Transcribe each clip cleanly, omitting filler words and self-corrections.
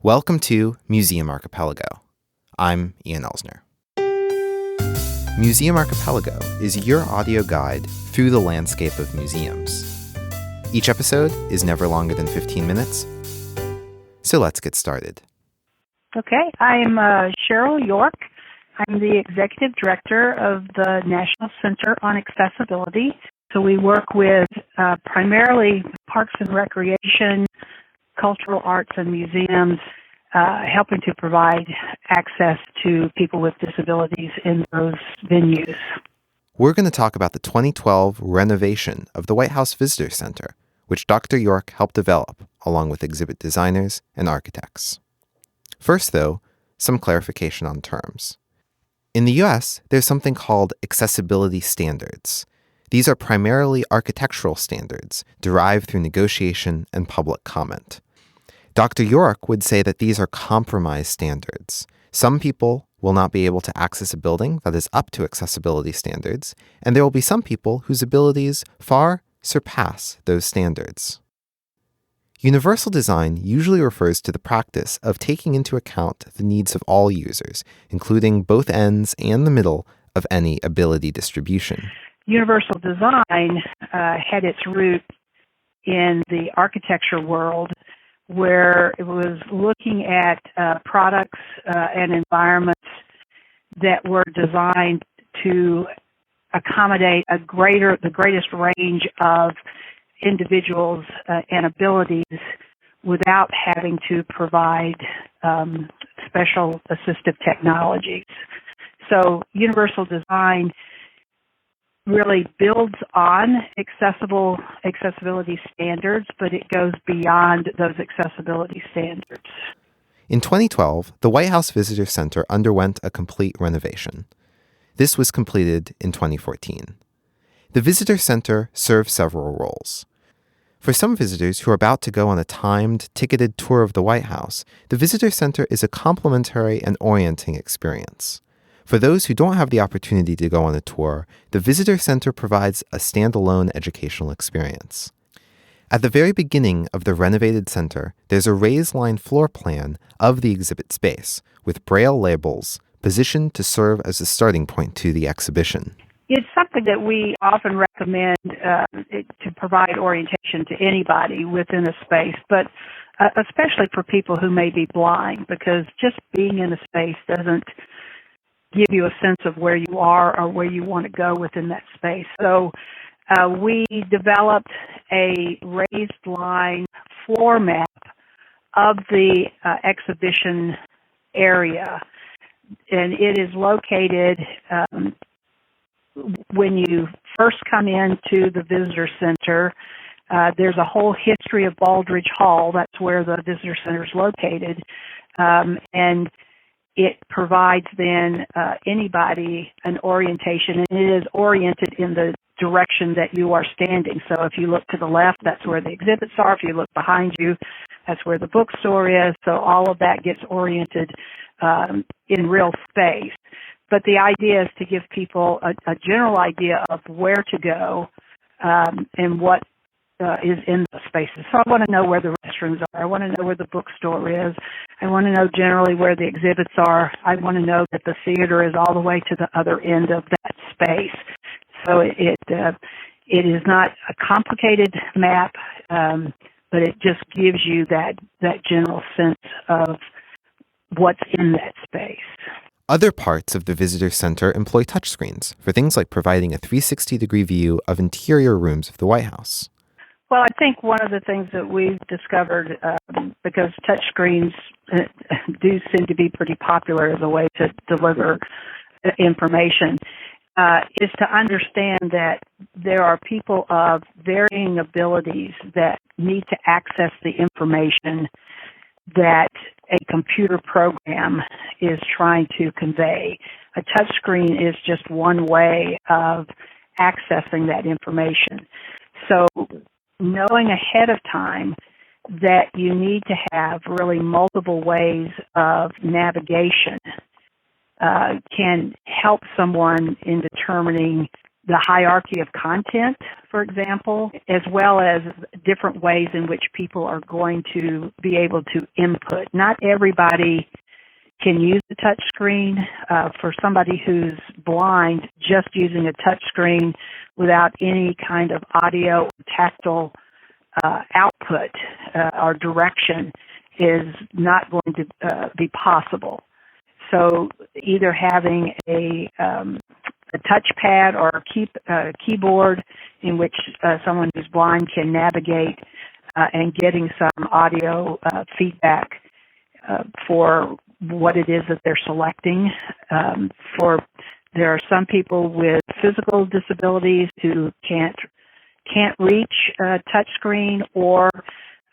Welcome to Museum Archipelago. I'm Ian Elsner. Museum Archipelago is your audio guide through the landscape of museums. Each episode is never longer than 15 minutes, so let's get started. Okay, I'm Sherril York. I'm the Executive Director of the National Center on Accessibility. So we work with primarily parks and recreation, cultural arts and museums, helping to provide access to people with disabilities in those venues. We're going to talk about the 2012 renovation of the White House Visitor Center, which Dr. York helped develop along with exhibit designers and architects. First, though, some clarification on terms. In the U.S., there's something called accessibility standards. These are primarily architectural standards derived through negotiation and public comment. Dr. York would say that these are compromise standards. Some people will not be able to access a building that is up to accessibility standards, and there will be some people whose abilities far surpass those standards. Universal design usually refers to the practice of taking into account the needs of all users, including both ends and the middle of any ability distribution. Universal design had its root in the architecture world, where it was looking at products and environments that were designed to accommodate the greatest range of individuals and abilities without having to provide special assistive technologies. So universal design really builds on accessibility standards, but it goes beyond those accessibility standards. In 2012, the White House Visitor Center underwent a complete renovation. This was completed in 2014. The Visitor Center serves several roles. For some visitors who are about to go on a timed, ticketed tour of the White House, the Visitor Center is a complimentary and orienting experience. For those who don't have the opportunity to go on a tour, the Visitor Center provides a standalone educational experience. At the very beginning of the renovated center, there's a raised line floor plan of the exhibit space, with braille labels positioned to serve as a starting point to the exhibition. It's something that we often recommend to provide orientation to anybody within a space, but especially for people who may be blind, because just being in a space doesn't give you a sense of where you are or where you want to go within that space. So we developed a raised line floor map of the exhibition area, and it is located when you first come into the visitor center. There's a whole history of Baldridge Hall. That's where the visitor center is located, and it provides then anybody an orientation, and it is oriented in the direction that you are standing. So if you look to the left, that's where the exhibits are. If you look behind you, that's where the bookstore is. So all of that gets oriented in real space. But the idea is to give people a general idea of where to go and what is in the spaces. So I want to know where the restrooms are. I want to know where the bookstore is. I want to know generally where the exhibits are. I want to know that the theater is all the way to the other end of that space. So it is not a complicated map, but it just gives you that general sense of what's in that space. Other parts of the visitor center employ touchscreens for things like providing a 360-degree view of interior rooms of the White House. Well, I think one of the things that we've discovered, because touchscreens do seem to be pretty popular as a way to deliver information, is to understand that there are people of varying abilities that need to access the information that a computer program is trying to convey. A touchscreen is just one way of accessing that information. So knowing ahead of time that you need to have really multiple ways of navigation can help someone in determining the hierarchy of content, for example, as well as different ways in which people are going to be able to input. Not everybody can use a touch screen. For somebody who's blind, just using a touch screen without any kind of audio or tactile output or direction is not going to be possible. So either having a touchpad or a keyboard in which someone who's blind can navigate and getting some audio feedback for what it is that they're selecting. There are some people with physical disabilities who can't reach a touchscreen or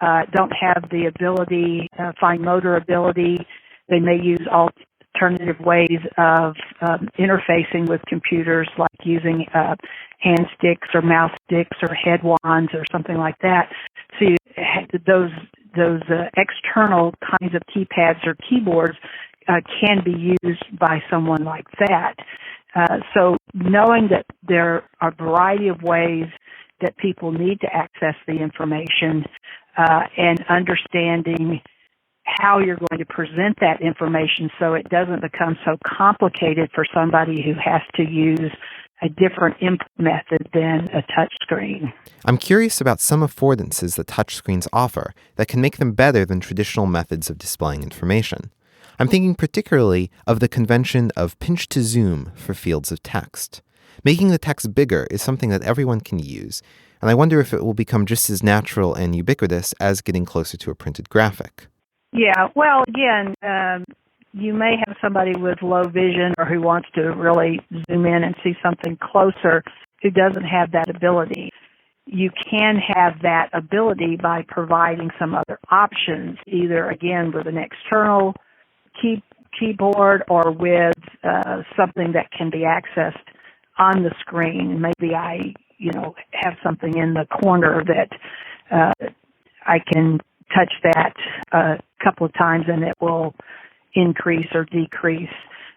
don't have the ability, fine motor ability. They may use alternative ways of interfacing with computers, like using hand sticks or mouse sticks or head wands or something like that. So those external kinds of keypads or keyboards can be used by someone like that. So knowing that there are a variety of ways that people need to access the information and understanding how you're going to present that information so it doesn't become so complicated for somebody who has to use a different input method than a touch screen. I'm curious about some affordances that touchscreens offer that can make them better than traditional methods of displaying information. I'm thinking particularly of the convention of pinch to zoom for fields of text. Making the text bigger is something that everyone can use, and I wonder if it will become just as natural and ubiquitous as getting closer to a printed graphic. Yeah, well, again, you may have somebody with low vision or who wants to really zoom in and see something closer who doesn't have that ability. You can have that ability by providing some other options, either, again, with an external keyboard or with something that can be accessed on the screen. Maybe I, have something in the corner that I can touch that a couple of times and it will increase or decrease.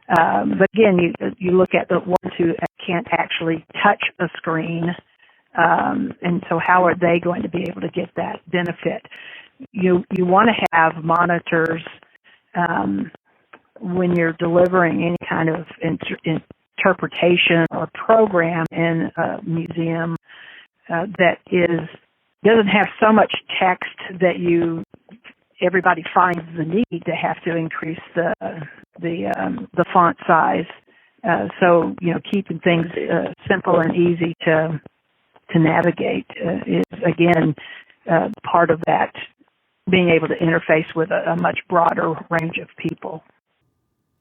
But again, you look at the ones who can't actually touch a screen, and so how are they going to be able to get that benefit? You want to have monitors when you're delivering any kind of interpretation or program in a museum that doesn't have so much text that everybody finds the need to have to increase the font size. So keeping things simple and easy to navigate is again part of that, being able to interface with a much broader range of people.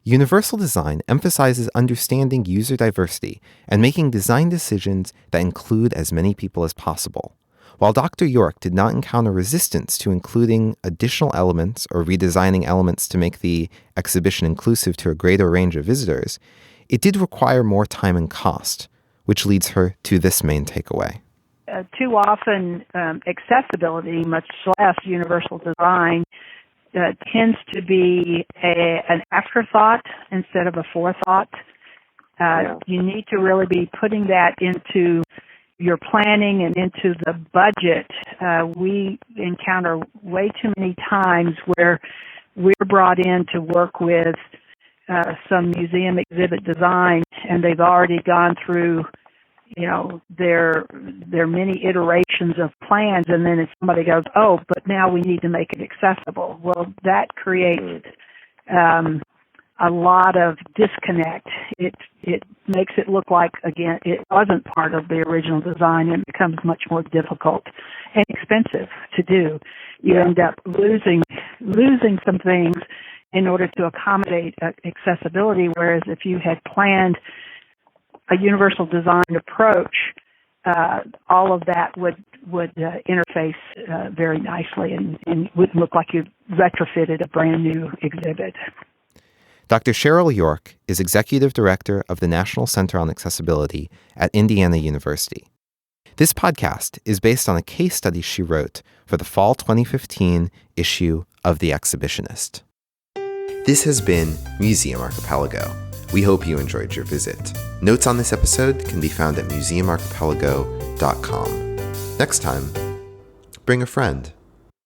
Universal design emphasizes understanding user diversity and making design decisions that include as many people as possible. While Dr. York did not encounter resistance to including additional elements or redesigning elements to make the exhibition inclusive to a greater range of visitors, it did require more time and cost, which leads her to this main takeaway. Too often, accessibility, much less universal design, tends to be an afterthought instead of a forethought. You need to really be putting that into your planning and into the budget. We encounter way too many times where we're brought in to work with some museum exhibit design, and they've already gone through their many iterations of plans, and then if somebody goes, oh, but now we need to make it accessible. Well, that creates a lot of disconnect. It makes it look like, again, it wasn't part of the original design, and it becomes much more difficult and expensive to do. You end up losing some things in order to accommodate accessibility, whereas if you had planned a universal design approach, all of that would interface very nicely and wouldn't look like you retrofitted a brand new exhibit. Dr. Sherril York is Executive Director of the National Center on Accessibility at Indiana University. This podcast is based on a case study she wrote for the fall 2015 issue of The Exhibitionist. This has been Museum Archipelago, We hope you enjoyed your visit. Notes on this episode can be found at museumarchipelago.com. Next time, bring a friend.